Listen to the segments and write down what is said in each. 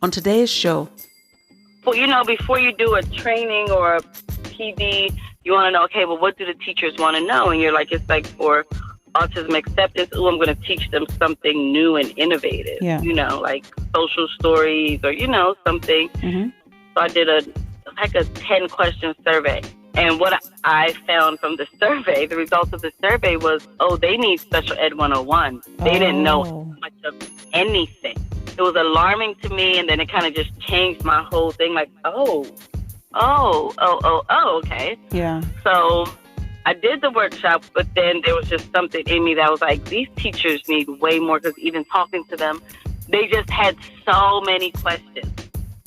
On today's show, Well, before you do a training or a PD, you want to know, okay, well, what do the teachers want to know? And you're like, it's like for autism acceptance, I'm going to teach them something new and innovative, like social stories or, something. Mm-hmm. So I did a 10-question survey. And what I found from the survey, the results of the survey was, they need Special Ed 101. They didn't know much of anything. It was alarming to me, and then it kind of just changed my whole thing. Like, okay. Yeah. So I did the workshop, but then there was just something in me that was like, these teachers need way more, because even talking to them, they just had so many questions.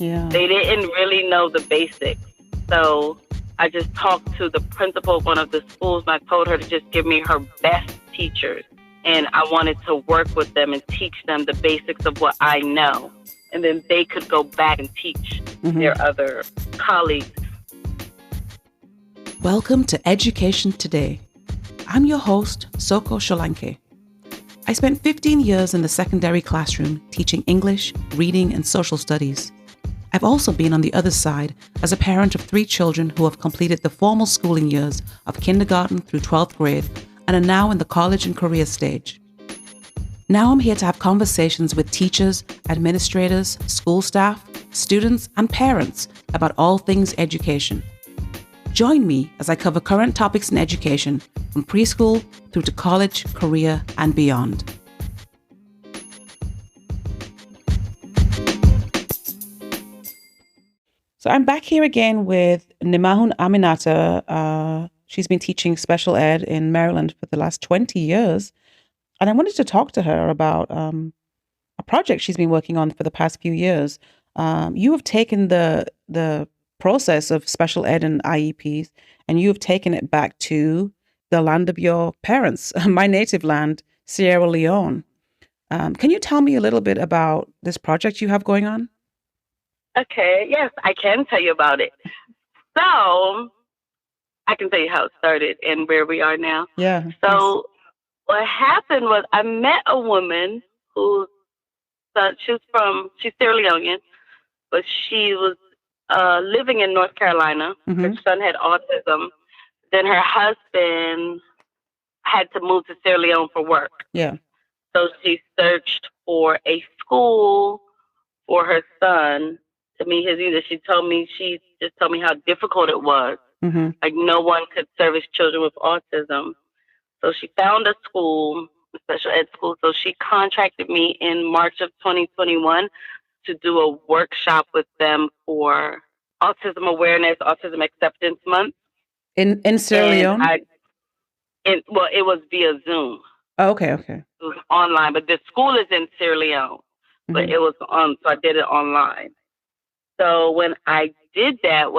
Yeah. They didn't really know the basics. So I just talked to the principal of one of the schools, and I told her to just give me her best teachers. And I wanted to work with them and teach them the basics of what I know. And then they could go back and teach their other colleagues. Welcome to Education Today. I'm your host, Solanke. I spent 15 years in the secondary classroom teaching English, reading, and social studies. I've also been on the other side as a parent of 3 children who have completed the formal schooling years of kindergarten through 12th grade and are now in the college and career stage. Now I'm here to have conversations with teachers, administrators, school staff, students, and parents about all things education. Join me as I cover current topics in education from preschool through to college, career, and beyond. So I'm back here again with Nemahun Aminata. She's been teaching special ed in Maryland for the last 20 years. And I wanted to talk to her about a project she's been working on for the past few years. You have taken the process of special ed and IEPs, and you have taken it back to the land of your parents, my native land, Sierra-Leone. Can you tell me a little bit about this project you have going on? Okay, yes, I can tell you about it. So I can tell you how it started and where we are now. Yeah. So what happened was I met a woman who's she's Sierra Leonean, but she was living in North Carolina. Her son had autism. Then her husband had to move to Sierra Leone for work. Yeah. So she searched for a school for her son to meet his needs. She just told me how difficult it was. Like no one could service children with autism. So she found a school, a special ed school. So she contracted me in March of 2021 to do a workshop with them for Autism Awareness, Autism Acceptance Month. In Sierra Leone? It was via Zoom. Oh, okay. It was online, but the school is in Sierra Leone. But it was so I did it online. So when I did that,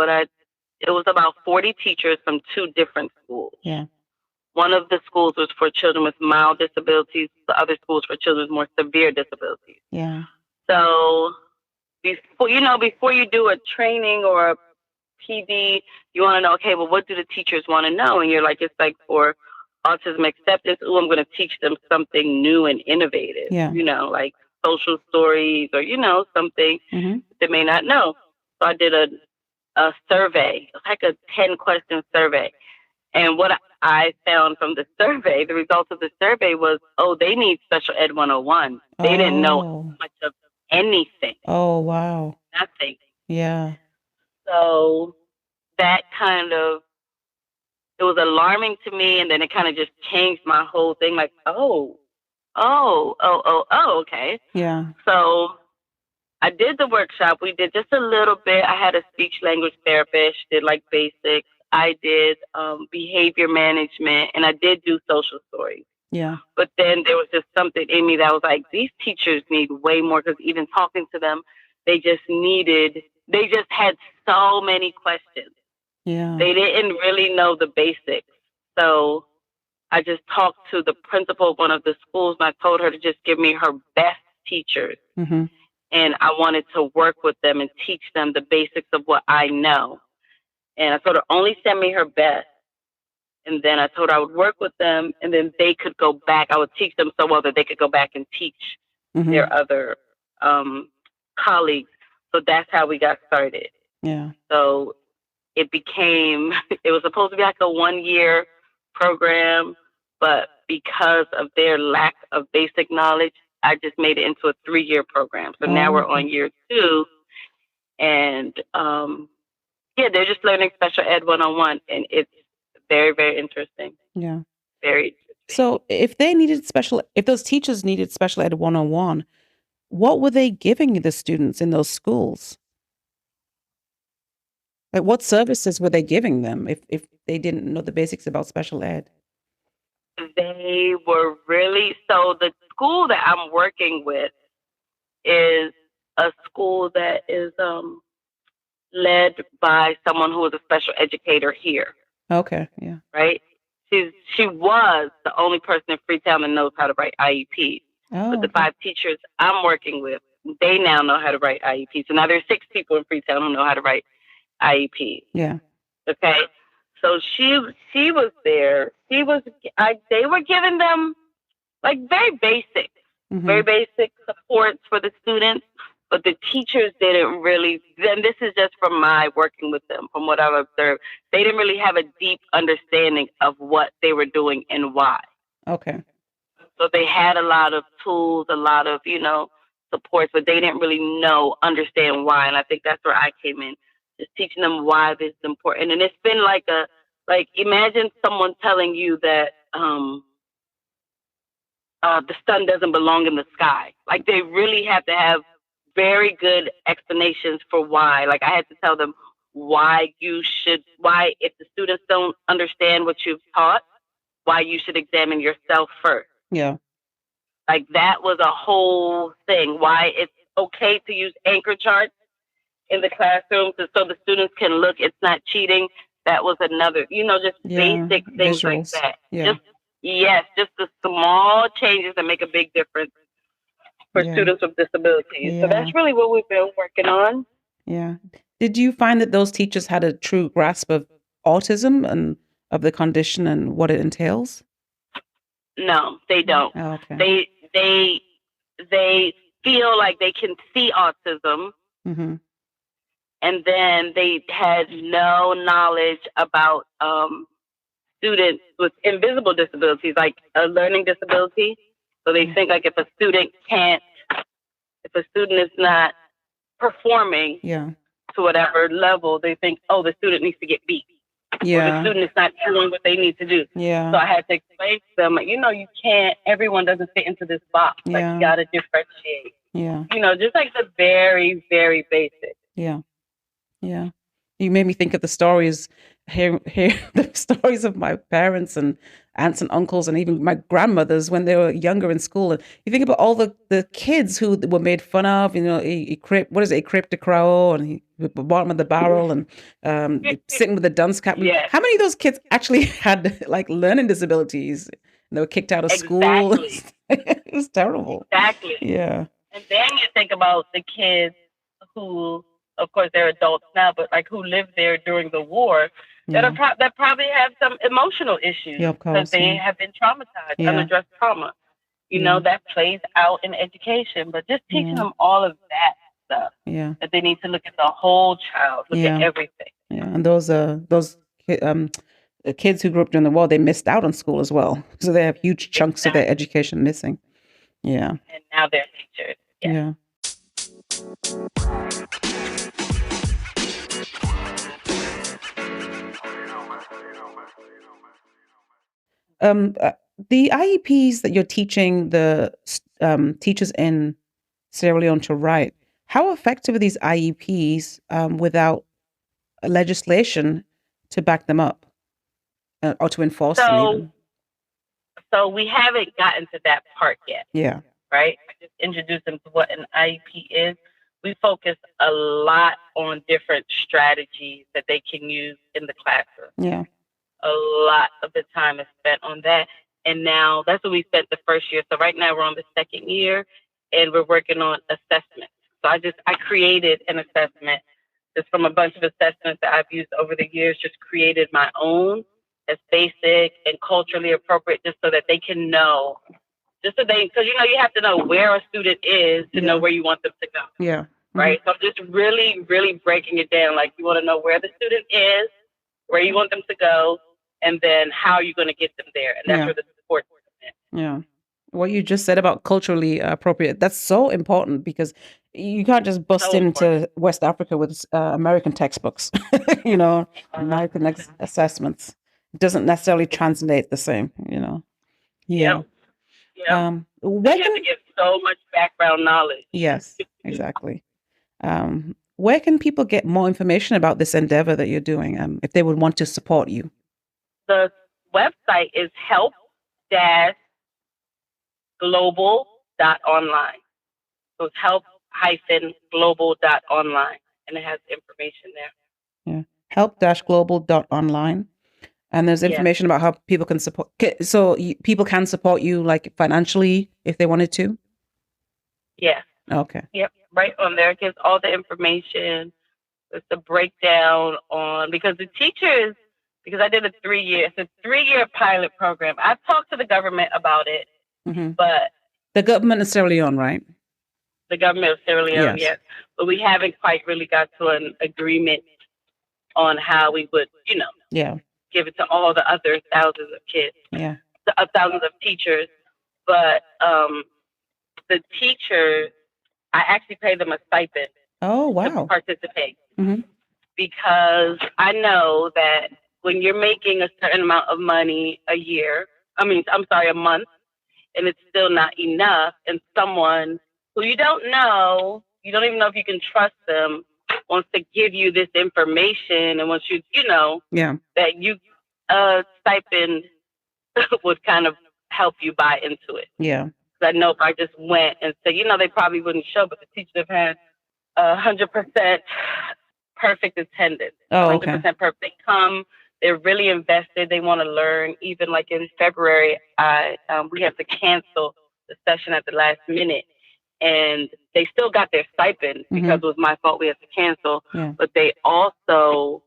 it was about 40 teachers from 2 different schools. Yeah. One of the schools was for children with mild disabilities. The other schools for children with more severe disabilities. Yeah. So before you do a training or a PD, you want to know, okay, well, what do the teachers want to know? And you're like, it's like for autism acceptance, I'm going to teach them something new and innovative. Yeah. Like social stories or, something they may not know. So I did a survey, like a 10-question survey. And what I found from the survey, the results of the survey was, they need Special Ed 101. They didn't know much of anything. Oh, wow. Nothing. Yeah. So that it was alarming to me, and then it kind of just changed my whole thing. Like, okay. Yeah. So I did the workshop. We did just a little bit. I had a speech language therapist, did like basics. I did behavior management, and I did do social stories. Yeah. But then there was just something in me that was like, these teachers need way more, because even talking to them, they just had so many questions. Yeah. They didn't really know the basics. So I just talked to the principal of one of the schools, and I told her to just give me her best teachers. And I wanted to work with them and teach them the basics of what I know. And I told her, only send me her best. And then I told her I would work with them, and then they could go back. I would teach them so well that they could go back and teach their other colleagues. So that's how we got started. Yeah. So it was supposed to be like a 1-year program, but because of their lack of basic knowledge, I just made it into a 3-year program. So now we're on year 2, and they're just learning special ed 101, and it's very, very interesting. Yeah. Very interesting. So if those teachers needed special ed 101, what were they giving the students in those schools? Like, what services were they giving them if they didn't know the basics about special ed? They were so the school that I'm working with is a school that is led by someone who is a special educator here. Okay, yeah. Right? She was the only person in Freetown that knows how to write IEPs. But the 5 teachers I'm working with, they now know how to write IEPs. So now there's 6 people in Freetown who know how to write IEPs. Yeah. Okay. So she was there. They were giving them like very basic supports for the students, but the teachers didn't really, and this is just from my working with them, from what I've observed, they didn't really have a deep understanding of what they were doing and why. Okay. So they had a lot of tools, a lot of, supports, but they didn't really understand why. And I think that's where I came in, just teaching them why this is important. And it's been imagine someone telling you that the sun doesn't belong in the sky. Like, they really have to have very good explanations for why. Like, I had to tell them why if the students don't understand what you've taught, why you should examine yourself first. Yeah. Like, that was a whole thing. Why it's okay to use anchor charts in the classroom so the students can look. It's not cheating. That was another, just basic things visuals. Like that. Yeah. Just the small changes that make a big difference for students with disabilities. Yeah. So that's really what we've been working on. Yeah. Did you find that those teachers had a true grasp of autism and of the condition and what it entails? No, they don't. Oh, okay. They feel like they can see autism. Mm-hmm. And then they had no knowledge about students with invisible disabilities, like a learning disability. So they think like if a student is not performing to whatever level, they think, oh, the student needs to get beat. Yeah. Or the student is not doing what they need to do. Yeah. So I had to explain to them, you can't, everyone doesn't fit into this box. Yeah. Like, you got to differentiate. Yeah. Just like the very, very basic. Yeah. Yeah. You made me think of the stories, hear the stories of my parents and aunts and uncles and even my grandmothers when they were younger in school. And you think about all the kids who were made fun of, he crept a crow and he the bottom of the barrel and sitting with a dunce cap. Yeah. How many of those kids actually had like learning disabilities? And they were kicked out of school. It was terrible. Exactly. Yeah. And then you think about the kids who, of course, they're adults now, but like who lived there during the war, that probably have some emotional issues because they have been traumatized, unaddressed trauma. That plays out in education, but just teaching them all of that stuff. Yeah, that they need to look at the whole child, look at everything. Yeah, and those kids who grew up during the war, they missed out on school as well, so they have huge chunks of their education missing. Yeah, and now they're teachers. Yeah. The IEPs that you're teaching the teachers in Sierra Leone to write, how effective are these IEPs without legislation to back them up or to enforce them even? So we haven't gotten to that part yet. Yeah. Right? I just introduced them to what an IEP is. We focus a lot on different strategies that they can use in the classroom. Yeah. A lot of the time is spent on that. And now that's what we spent the first year. So right now we're on the second year and we're working on assessment. So I created an assessment just from a bunch of assessments that I've used over the years, just created my own as basic and culturally appropriate, just so that they can know, because you have to know where a student is to know where you want them to go. Yeah. right? So I'm just really, really breaking it down. Like, you want to know where the student is, where you want them to go, and then how you're going to get them there. And that's where the support comes in. Yeah. What you just said about culturally appropriate, that's so important, because you can't just bust into West Africa with American textbooks, American assessments. It doesn't necessarily translate the same, Yeah. You have to get so much background knowledge. Yes, exactly. Where can people get more information about this endeavor that you're doing, if they would want to support you? The website is help-global.online. So it's help-global.online, and it has information there. Yeah, help-global.online. And there's information about how people can support. So people can support you, like, financially, if they wanted to? Yes. Okay. Yep. Right on there. It gives all the information. It's a breakdown on, because the teachers, because I did it's a 3-year pilot program. I've talked to the government about it, but the government of Sierra-Leone, right? The government of Sierra-Leone, yes. But we haven't quite really got to an agreement on how we would, give it to all the other thousands of kids, thousands of teachers. But the teachers, I actually pay them a stipend to participate, because I know that when you're making a certain amount of money a month, and it's still not enough, and someone who you don't know, you don't even know if you can trust them, wants to give you this information, and wants you, that you stipend would kind of help you buy into it. Yeah. Because I know if I just went and said, they probably wouldn't show, but the teachers have had 100% perfect attendance. 100% perfect. They come, they're really invested. They want to learn. Even like in February, we have to cancel the session at the last minute, and they still got their stipend because it was my fault we had to cancel. Yeah. But they also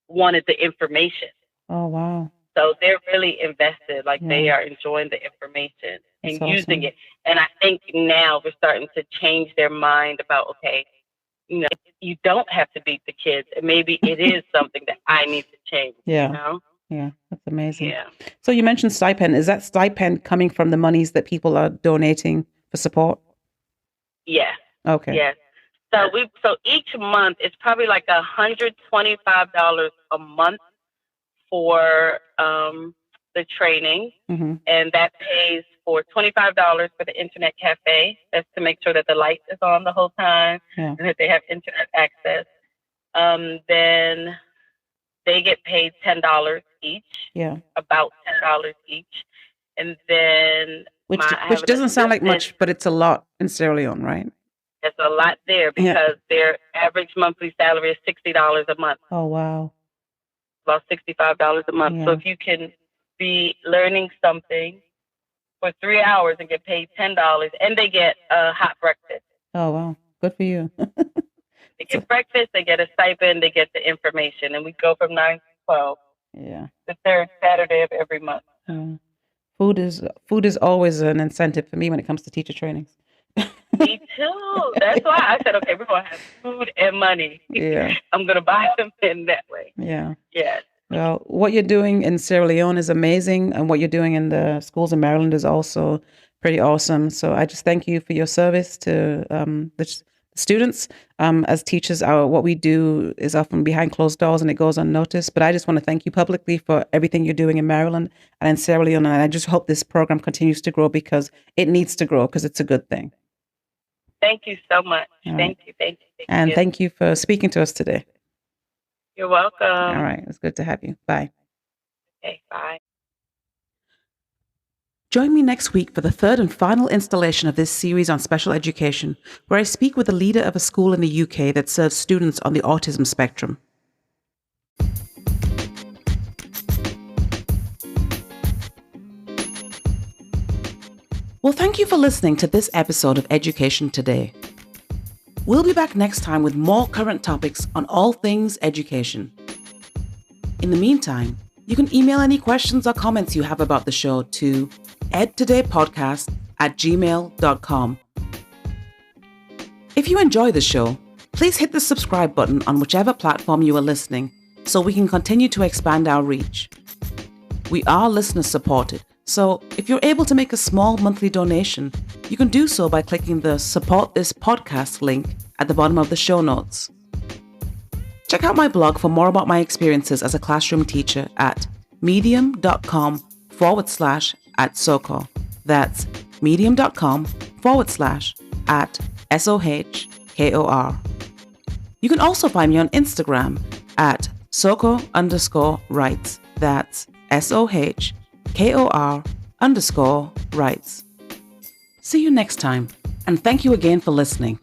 wanted the information. Oh, wow. So they're really invested. Like, they are enjoying the information and using it. And I think now we're starting to change their mind about, okay, you don't have to beat the kids, and maybe it is something that I need to change. Yeah, that's amazing. Yeah. So you mentioned stipend. Is that stipend coming from the monies that people are donating for support? Yeah. Okay. Yes. So each month it's probably like $125 a month for the training, and that pays for $25 for the internet cafe. That's to make sure that the light is on the whole time and that they have internet access. Then they get paid $10 each. Yeah, about $10 each, and then which doesn't sound like much, but it's a lot in Sierra Leone, right? It's a lot there because their average monthly salary is $60 a month. Oh, wow. About $65 a month. So if you can be learning something for 3 hours and get paid $10, and they get a hot breakfast. Oh, wow. Good for you. They get breakfast, they get a stipend, they get the information, and we go from 9 to 12. Yeah. The third Saturday of every month. Food is always an incentive for me when it comes to teacher trainings. Me too. That's why I said, okay, we're going to have food and money. Yeah. I'm going to buy them in that way. Yeah. Yes. Well, what you're doing in Sierra Leone is amazing, and what you're doing in the schools in Maryland is also pretty awesome. So I just thank you for your service to the students. As teachers, what we do is often behind closed doors and it goes unnoticed. But I just want to thank you publicly for everything you're doing in Maryland and in Sierra Leone. And I just hope this program continues to grow, because it needs to grow, because it's a good thing. Thank you so much. Thank you. And thank you for speaking to us today. You're welcome. All right. It's good to have you. Bye. Okay, bye. Join me next week for the third and final installation of this series on special education, where I speak with the leader of a school in the UK that serves students on the autism spectrum. Well, thank you for listening to this episode of Education Today. We'll be back next time with more current topics on all things education. In the meantime, you can email any questions or comments you have about the show to edtodaypodcast@gmail.com. If you enjoy the show, Please hit the subscribe button on whichever platform you are listening so we can continue to expand our reach. We are listener supported, so if you're able to make a small monthly donation, you can do so by clicking the Support This Podcast link at the bottom of the show notes. Check out my blog for more about my experiences as a classroom teacher at medium.com/@SOCO. That's medium.com/@SOHKOR. You can also find me on Instagram at SOCO_rights. That's SOHKOR_rights. See you next time, and thank you again for listening.